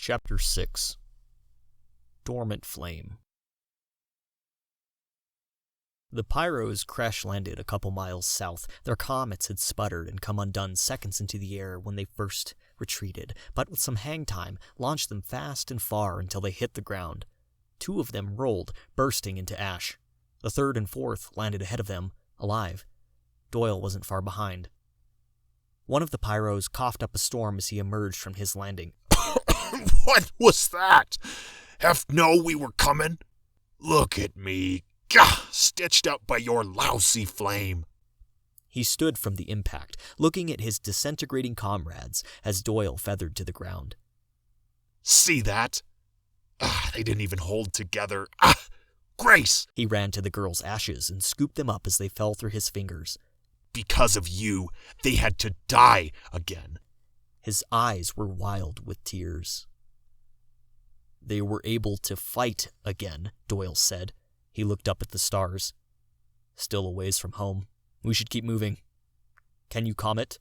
Chapter 6 Dormant Flame. The Pyros crash-landed a couple miles south. Their comets had sputtered and come undone seconds into the air when they first retreated, but with some hang time, launched them fast and far until they hit the ground. 2 of them rolled, bursting into ash. The 3rd and 4th landed ahead of them, alive. Doyle wasn't far behind. One of the Pyros coughed up a storm as he emerged from his landing. What was that? Have know we were coming? Look at me, gah, stitched up by your lousy flame. He stood from the impact, looking at his disintegrating comrades as Doyle feathered to the ground. See that? They didn't even hold together. Grace! He ran to the girl's ashes and scooped them up as they fell through his fingers. Because of you, they had to die again. His eyes were wild with tears. They were able to fight again, Doyle said. He looked up at the stars. Still a ways from home. We should keep moving. Can you comet?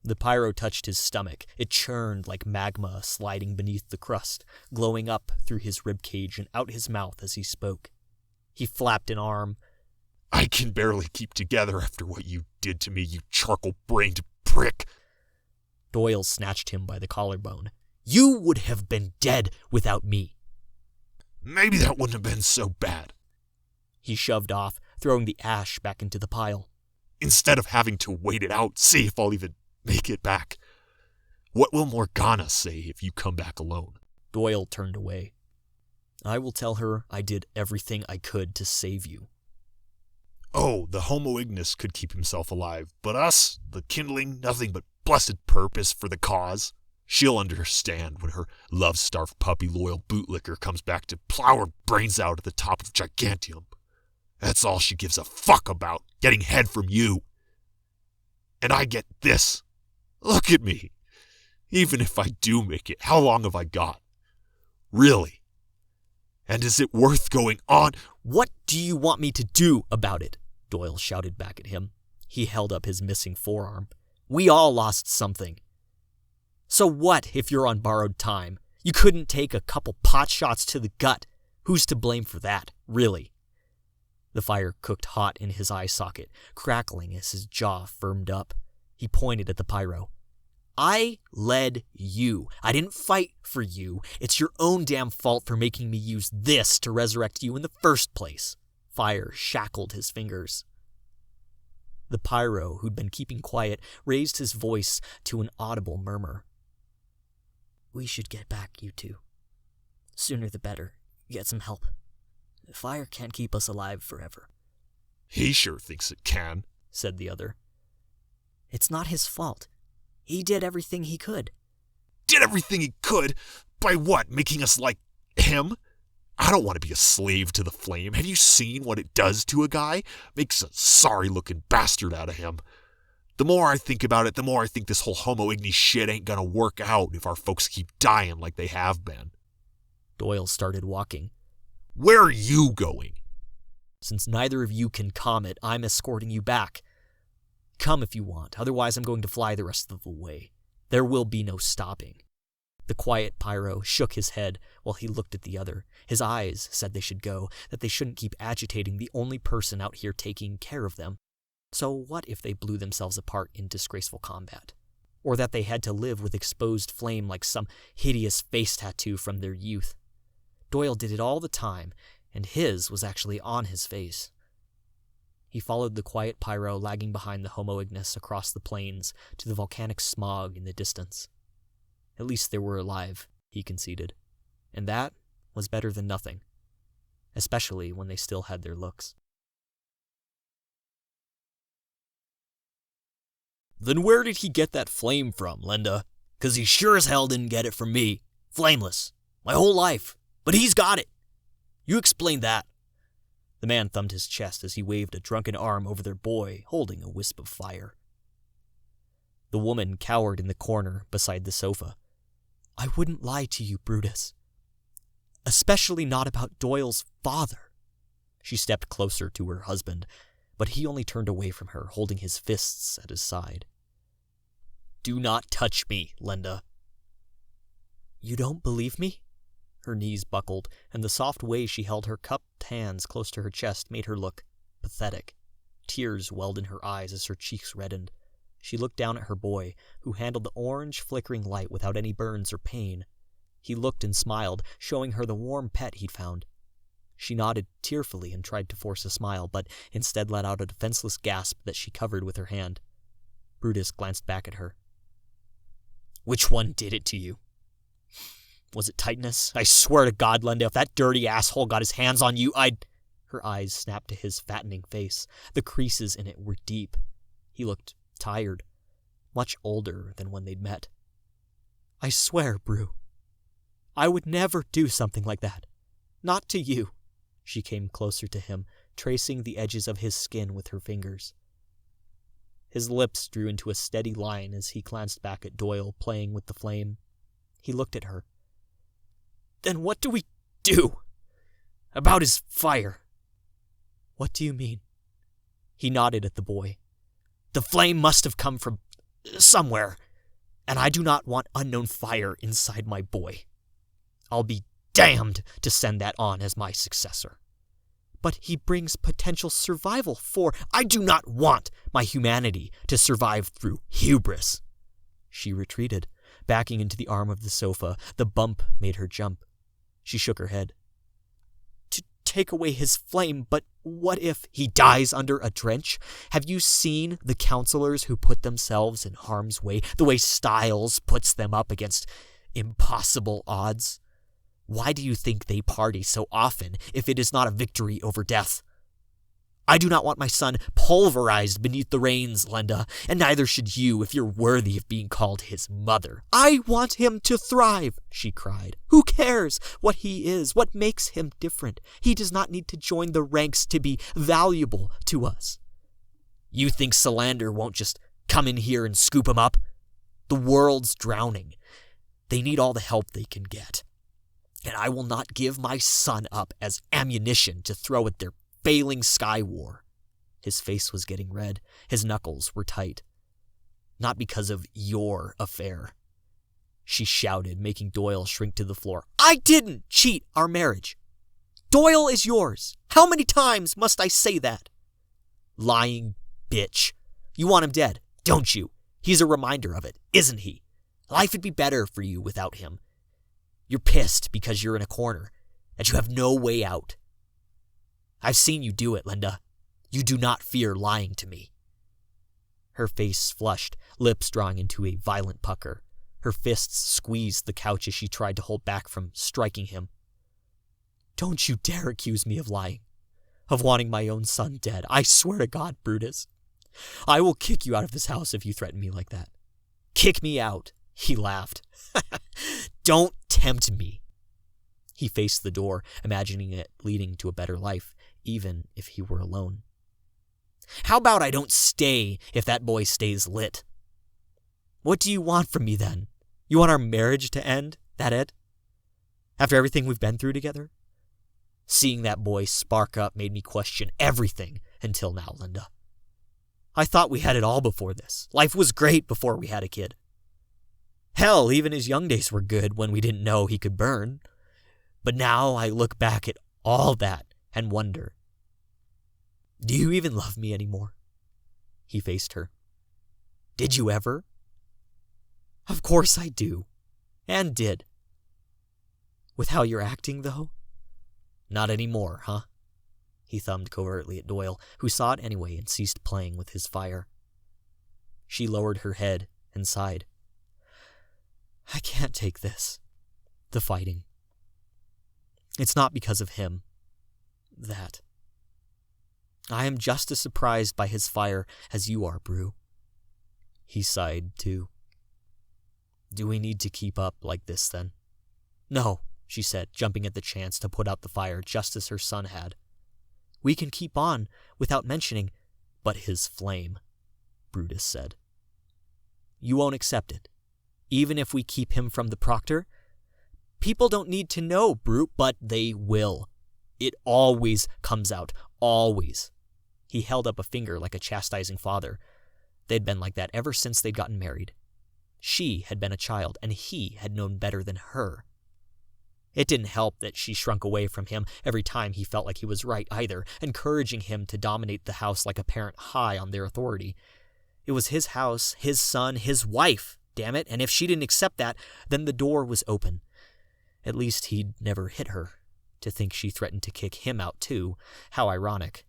The pyro touched his stomach. It churned like magma sliding beneath the crust, glowing up through his ribcage and out his mouth as he spoke. He flapped an arm. I can barely keep together after what you did to me, you charcoal-brained prick. Doyle snatched him by the collarbone. You would have been dead without me. Maybe that wouldn't have been so bad. He shoved off, throwing the ash back into the pile. Instead of having to wait it out, see if I'll even make it back. What will Morgana say if you come back alone? Doyle turned away. I will tell her I did everything I could to save you. Oh, the Homo Ignis could keep himself alive, but us, the kindling, nothing but blessed purpose for the cause. She'll understand when her love-starved puppy-loyal bootlicker comes back to plow her brains out at the top of Gigantium. That's all she gives a fuck about, getting head from you. And I get this. Look at me. Even if I do make it, how long have I got? Really? And is it worth going on? What do you want me to do about it? Doyle shouted back at him. He held up his missing forearm. We all lost something. So what if you're on borrowed time? You couldn't take a couple pot shots to the gut. Who's to blame for that, really? The fire cooked hot in his eye socket, crackling as his jaw firmed up. He pointed at the pyro. I led you. I didn't fight for you. It's your own damn fault for making me use this to resurrect you in the first place. Fire shackled his fingers. The pyro, who'd been keeping quiet, raised his voice to an audible murmur. We should get back, you two. Sooner the better. Get some help. The fire can't keep us alive forever. He sure thinks it can, said the other. It's not his fault. He did everything he could. Did everything he could? By what? Making us like him? I don't want to be a slave to the flame. Have you seen what it does to a guy? Makes a sorry-looking bastard out of him. The more I think about it, the more I think this whole Homo Ignis shit ain't gonna work out if our folks keep dying like they have been. Doyle started walking. Where are you going? Since neither of you can comet, I'm escorting you back. Come if you want, otherwise I'm going to fly the rest of the way. There will be no stopping. The quiet pyro shook his head while he looked at the other. His eyes said they should go, that they shouldn't keep agitating the only person out here taking care of them. So what if they blew themselves apart in disgraceful combat? Or that they had to live with exposed flame like some hideous face tattoo from their youth? Doyle did it all the time, and his was actually on his face. He followed the quiet pyro lagging behind the Homo Ignis across the plains to the volcanic smog in the distance. At least they were alive, he conceded, and that was better than nothing, especially when they still had their looks. Then where did he get that flame from, Linda? 'Cause he sure as hell didn't get it from me. Flameless. My whole life. But he's got it. You explain that. The man thumbed his chest as he waved a drunken arm over their boy, holding a wisp of fire. The woman cowered in the corner beside the sofa. I wouldn't lie to you, Brutus. Especially not about Doyle's father. She stepped closer to her husband, but he only turned away from her, holding his fists at his side. Do not touch me, Linda. You don't believe me? Her knees buckled, and the soft way she held her cupped hands close to her chest made her look pathetic. Tears welled in her eyes as her cheeks reddened. She looked down at her boy, who handled the orange, flickering light without any burns or pain. He looked and smiled, showing her the warm pet he'd found. She nodded tearfully and tried to force a smile, but instead let out a defenseless gasp that she covered with her hand. Brutus glanced back at her. Which one did it to you? Was it tightness? I swear to God, Linda, if that dirty asshole got his hands on you, I'd... Her eyes snapped to his fattening face. The creases in it were deep. He looked tired, much older than when they'd met. I swear, Brew, I would never do something like that. Not to you. She came closer to him, tracing the edges of his skin with her fingers. His lips drew into a steady line as he glanced back at Doyle, playing with the flame. He looked at her. Then what do we do about his fire? What do you mean? He nodded at the boy. The flame must have come from somewhere, and I do not want unknown fire inside my boy. I'll be damned to send that on as my successor. But he brings potential survival for... I do not want my humanity to survive through hubris. She retreated, backing into the arm of the sofa. The bump made her jump. She shook her head. To take away his flame, but what if he dies under a drench? Have you seen the counselors who put themselves in harm's way, the way Styles puts them up against impossible odds? Why do you think they party so often if it is not a victory over death? I do not want my son pulverized beneath the rains, Linda, and neither should you if you're worthy of being called his mother. I want him to thrive, she cried. Who cares what he is, what makes him different? He does not need to join the ranks to be valuable to us. You think Salander won't just come in here and scoop him up? The world's drowning. They need all the help they can get. And I will not give my son up as ammunition to throw at their failing sky war. His face was getting red. His knuckles were tight. Not because of your affair, she shouted, making Doyle shrink to the floor. I didn't cheat our marriage. Doyle is yours. How many times must I say that? Lying bitch. You want him dead, don't you? He's a reminder of it, isn't he? Life would be better for you without him. You're pissed because you're in a corner, that you have no way out. I've seen you do it, Linda. You do not fear lying to me. Her face flushed, lips drawing into a violent pucker. Her fists squeezed the couch as she tried to hold back from striking him. Don't you dare accuse me of lying, of wanting my own son dead. I swear to God, Brutus, I will kick you out of this house if you threaten me like that. Kick me out, he laughed. Don't tempt me. He faced the door, imagining it leading to a better life, even if he were alone. How about I don't stay if that boy stays lit? What do you want from me then? You want our marriage to end? That it? After everything we've been through together? Seeing that boy spark up made me question everything until now, Linda. I thought we had it all before this. Life was great before we had a kid. Hell, even his young days were good when we didn't know he could burn. But now I look back at all that and wonder, do you even love me anymore? He faced her. Did you ever? Of course I do. And did. With how you're acting, though? Not anymore, huh? He thumbed covertly at Doyle, who saw it anyway and ceased playing with his fire. She lowered her head and sighed. I can't take this. The fighting. It's not because of him. That. I am just as surprised by his fire as you are, Brew. He sighed, too. Do we need to keep up like this, then? No, she said, jumping at the chance to put out the fire just as her son had. We can keep on without mentioning, but his flame, Brutus said. You won't accept it, even if we keep him from the proctor? People don't need to know, Brute, but they will. It always comes out, always. He held up a finger like a chastising father. They'd been like that ever since they'd gotten married. She had been a child, and he had known better than her. It didn't help that she shrunk away from him every time he felt like he was right either, encouraging him to dominate the house like a parent high on their authority. It was his house, his son, his wife, damn it, and if she didn't accept that, then the door was open. At least he'd never hit her. To think she threatened to kick him out too. How ironic.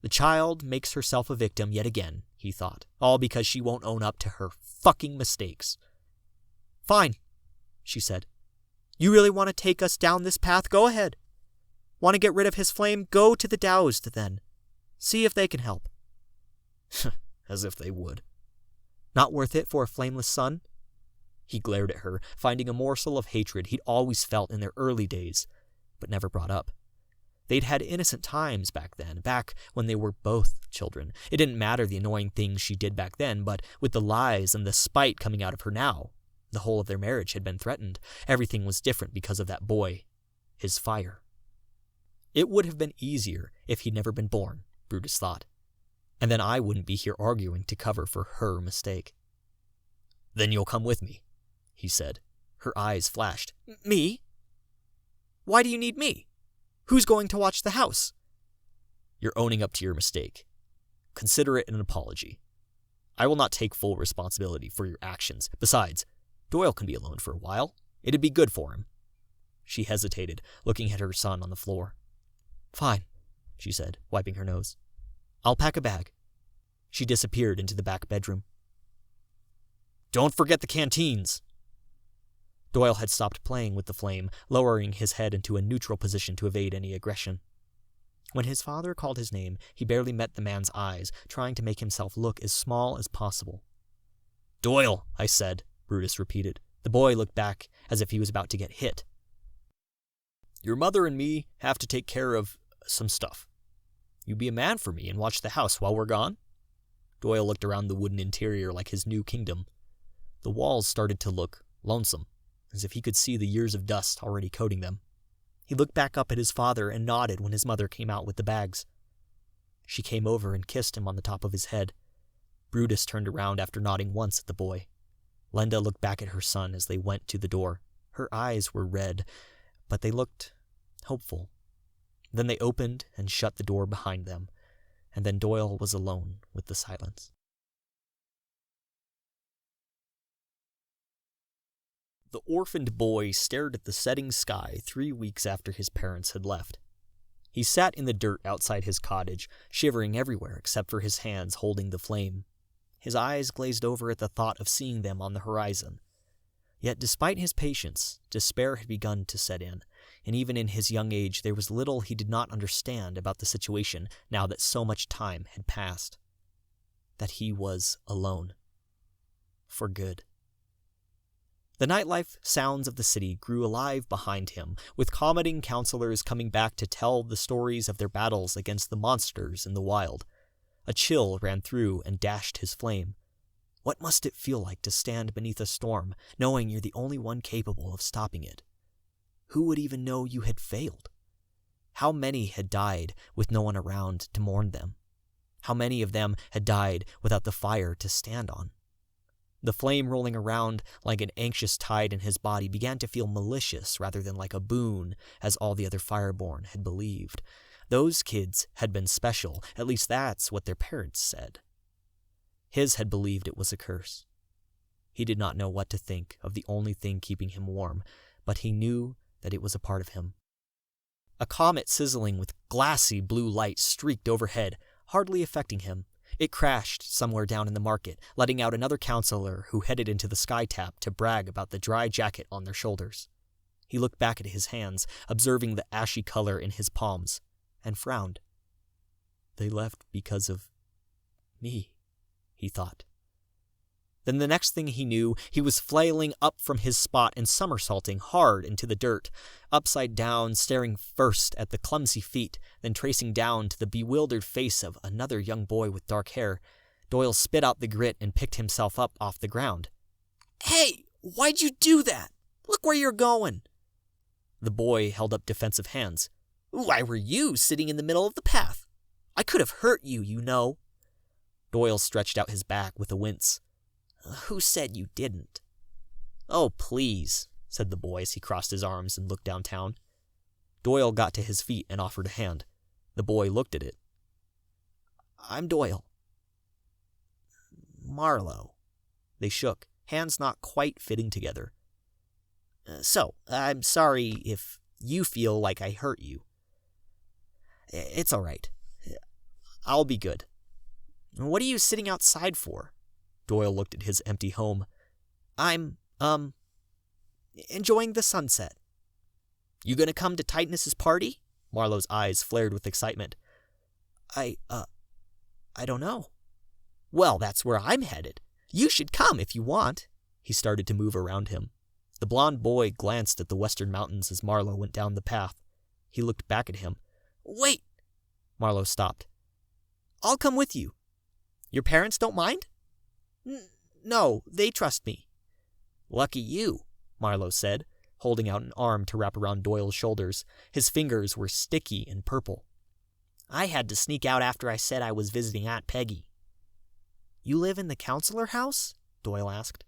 The child makes herself a victim yet again, he thought, all because she won't own up to her fucking mistakes. Fine, she said. You really want to take us down this path? Go ahead. Want to get rid of his flame? Go to the Taoist then. See if they can help. As if they would. Not worth it for a flameless son? He glared at her, finding a morsel of hatred he'd always felt in their early days, but never brought up. They'd had innocent times back then, back when they were both children. It didn't matter the annoying things she did back then, but with the lies and the spite coming out of her now, the whole of their marriage had been threatened. Everything was different because of that boy, his fire. It would have been easier if he'd never been born, Brutus thought. And then I wouldn't be here arguing to cover for her mistake. Then you'll come with me, he said. Her eyes flashed. Me? Why do you need me? Who's going to watch the house? You're owning up to your mistake. Consider it an apology. I will not take full responsibility for your actions. Besides, Doyle can be alone for a while. It'd be good for him. She hesitated, looking at her son on the floor. Fine, she said, wiping her nose. I'll pack a bag. She disappeared into the back bedroom. Don't forget the canteens. Doyle had stopped playing with the flame, lowering his head into a neutral position to evade any aggression. When his father called his name, he barely met the man's eyes, trying to make himself look as small as possible. Doyle, I said, Brutus repeated. The boy looked back as if he was about to get hit. Your mother and me have to take care of some stuff. You be a man for me and watch the house while we're gone? Doyle looked around the wooden interior like his new kingdom. The walls started to look lonesome, as if he could see the years of dust already coating them. He looked back up at his father and nodded when his mother came out with the bags. She came over and kissed him on the top of his head. Brutus turned around after nodding once at the boy. Lenda looked back at her son as they went to the door. Her eyes were red, but they looked hopeful. Then they opened and shut the door behind them, and then Doyle was alone with the silence. The orphaned boy stared at the setting sky 3 weeks after his parents had left. He sat in the dirt outside his cottage, shivering everywhere except for his hands holding the flame. His eyes glazed over at the thought of seeing them on the horizon. Yet despite his patience, despair had begun to set in, and even in his young age there was little he did not understand about the situation now that so much time had passed. That he was alone. For good. The nightlife sounds of the city grew alive behind him, with commenting counselors coming back to tell the stories of their battles against the monsters in the wild. A chill ran through and dashed his flame. What must it feel like to stand beneath a storm, knowing you're the only one capable of stopping it? Who would even know you had failed? How many had died with no one around to mourn them? How many of them had died without the fire to stand on? The flame rolling around like an anxious tide in his body began to feel malicious rather than like a boon, as all the other fireborn had believed. Those kids had been special, at least that's what their parents said. His had believed it was a curse. He did not know what to think of the only thing keeping him warm, but he knew that it was a part of him. A comet sizzling with glassy blue light streaked overhead, hardly affecting him. It crashed somewhere down in the market, letting out another counselor who headed into the sky tap to brag about the dry jacket on their shoulders. He looked back at his hands, observing the ashy color in his palms, and frowned. They left because of me, he thought. Then the next thing he knew, he was flailing up from his spot and somersaulting hard into the dirt, upside down, staring first at the clumsy feet, then tracing down to the bewildered face of another young boy with dark hair. Doyle spit out the grit and picked himself up off the ground. Hey, why'd you do that? Look where you're going. The boy held up defensive hands. Why were you sitting in the middle of the path? I could have hurt you, you know. Doyle stretched out his back with a wince. Who said you didn't? "Oh, please," said the boy as he crossed his arms and looked downtown. Doyle got to his feet and offered a hand. The boy looked at it. "I'm Doyle." "Marlowe." They shook, hands not quite fitting together. "So, I'm sorry if you feel like I hurt you. It's all right. I'll be good." "What are you sitting outside for?" Doyle looked at his empty home. "I'm, enjoying the sunset." "You gonna come to Tightness's party?" Marlowe's eyes flared with excitement. I don't know." "Well, that's where I'm headed. You should come if you want." He started to move around him. The blond boy glanced at the western mountains as Marlowe went down the path. He looked back at him. "Wait!" Marlowe stopped. "I'll come with you. Your parents don't mind?" No, they trust me." "Lucky you," Marlowe said, holding out an arm to wrap around Doyle's shoulders. His fingers were sticky and purple. "I had to sneak out after I said I was visiting Aunt Peggy." "You live in the counselor house?" Doyle asked.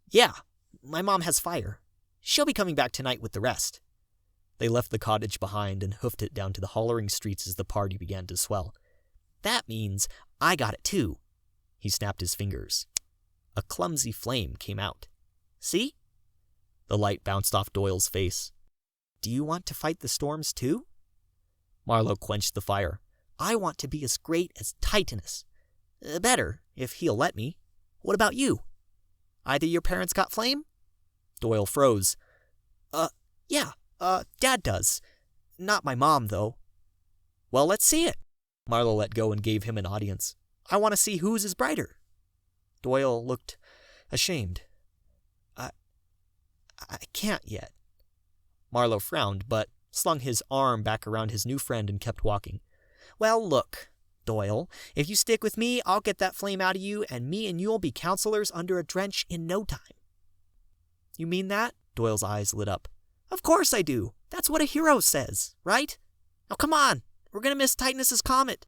"Yeah, my mom has fire. She'll be coming back tonight with the rest." They left the cottage behind and hoofed it down to the hollering streets as the party began to swell. "That means I got it too." He snapped his fingers. A clumsy flame came out. "See?" The light bounced off Doyle's face. "Do you want to fight the storms too?" Marlowe quenched the fire. "I want to be as great as Titanus. Better, if he'll let me. What about you? Either your parents got flame?" Doyle froze. Yeah, Dad does. Not my mom, though." "Well, let's see it." Marlowe let go and gave him an audience. "I want to see whose is brighter." Doyle looked ashamed. I can't yet." Marlowe frowned, but slung his arm back around his new friend and kept walking. "Well, look, Doyle, if you stick with me, I'll get that flame out of you, and me and you'll be counselors under a drench in no time." "You mean that?" Doyle's eyes lit up. "Of course I do. That's what a hero says, right? Now come on, we're going to miss Titanus's comet."